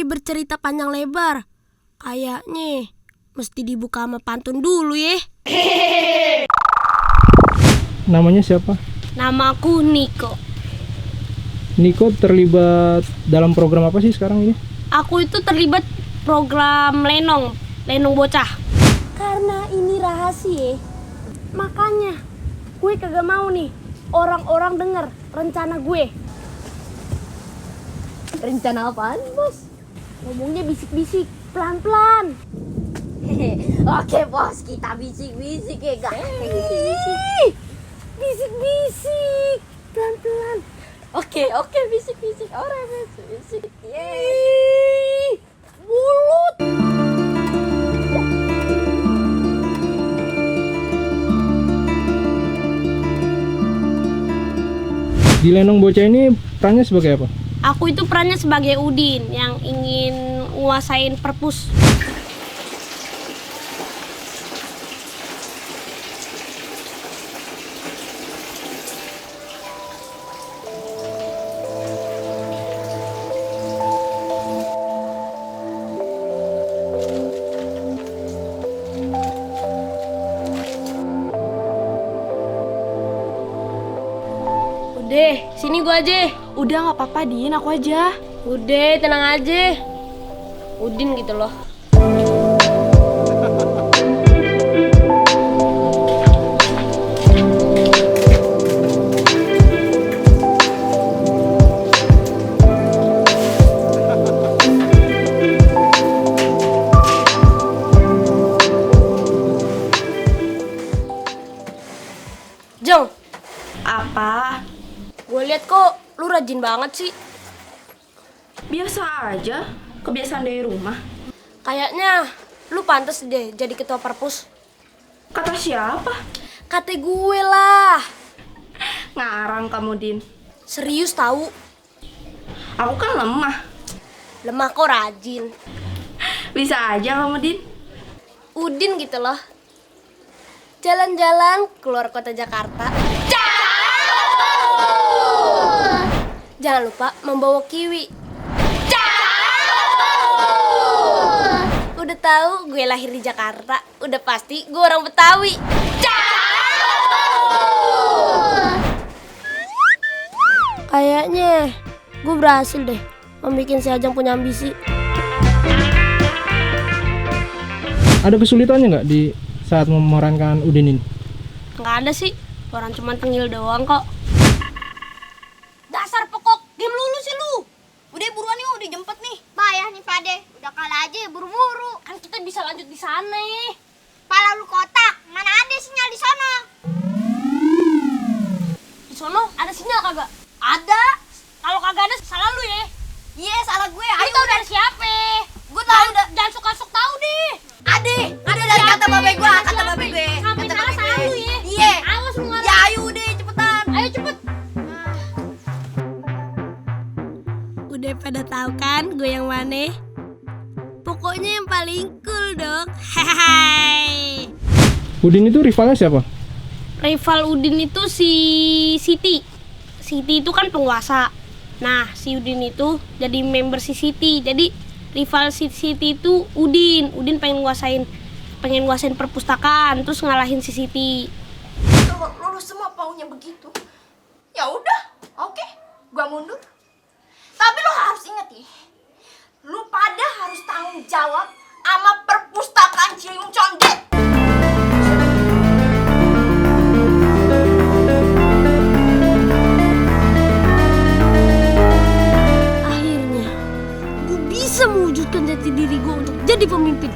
bercerita panjang lebar, kayaknya mesti dibuka sama pantun dulu ya. Namanya siapa? Namaku Niko. Niko terlibat dalam program apa sih sekarang ini? Aku itu terlibat program Lenong Bocah. Karena ini rahasia, makanya gue kagak mau nih orang-orang denger rencana gue. Rencana apaan, Bos? Ngomongnya bisik-bisik, pelan-pelan. Oke, Bos, kita bisik-bisik ya, Kak. Bisik-bisik, pelan-pelan. Oke, bisik-bisik. Orang bisik-bisik. Yeay, mulut. Di Lenong Bocah ini perannya sebagai apa? Aku itu perannya sebagai Udin yang ingin nguasain perpus. Udah, sini gua aja. Udah gak apa-apa, Din, aku aja. Udah, tenang aja. Udin gitu loh. Jong, Apa? gue lihat kok lu rajin banget sih. Biasa aja, kebiasaan dari rumah. Kayaknya lu pantas deh jadi ketua perpus. Kata siapa? Kata gue lah. Ngarang kamu, Din. Serius tahu? Aku kan lemah. Lemah kok rajin. Bisa aja kamu, Din. Udin gitu loh. Jalan-jalan keluar kota Jakarta. Jangan lupa membawa kiwi. Udah tahu gue lahir di Jakarta, udah pasti gue orang Betawi. Kayaknya gue berhasil deh membuat si Ajeng punya ambisi. Ada kesulitannya nggak di saat memerankan Udin ini? Nggak ada sih, orang cuma tengil doang kok. Dasar pokok, diam lulu sih lu. Udah buruan yuk, udah jemput nih. Payah nih, Pade. Udah kalah aja, buru-buru. Kan kita bisa lanjut di sana. Pala lu kotak, mana ada sinyal di sana? Di sono ada sinyal kagak? Ada. Kalau kagak ada salah lu ya. Iya, salah gue. Ayo tahu dari siapa? Gue tahu udah. Jangan suka-suka tahu deh. Ada dari kata babe gue, kata babe gue. Sampai Kata salah babe salah gue. lu ya. Iya. Awas lu ngarang. Ya ayo deh, cepetan. Ayo cepet. Udah pada tahu kan gue yang mana? Pokoknya yang paling cool dong. Hai. Udin itu rivalnya siapa? Rival Udin itu si Siti. Siti itu kan penguasa. Nah, si Udin itu jadi member si Siti. Jadi rival si Siti itu Udin. Udin pengen nguasain perpustakaan, terus ngalahin si Siti. Kalau lulus semua maunya begitu. Ya udah, oke. Gua mundur. Tapi lo harus ingat ya. Lu pada harus tanggung jawab sama perpustakaan Ciliwung Condet. Akhirnya, gue bisa mewujudkan jati diri gue untuk jadi pemimpin.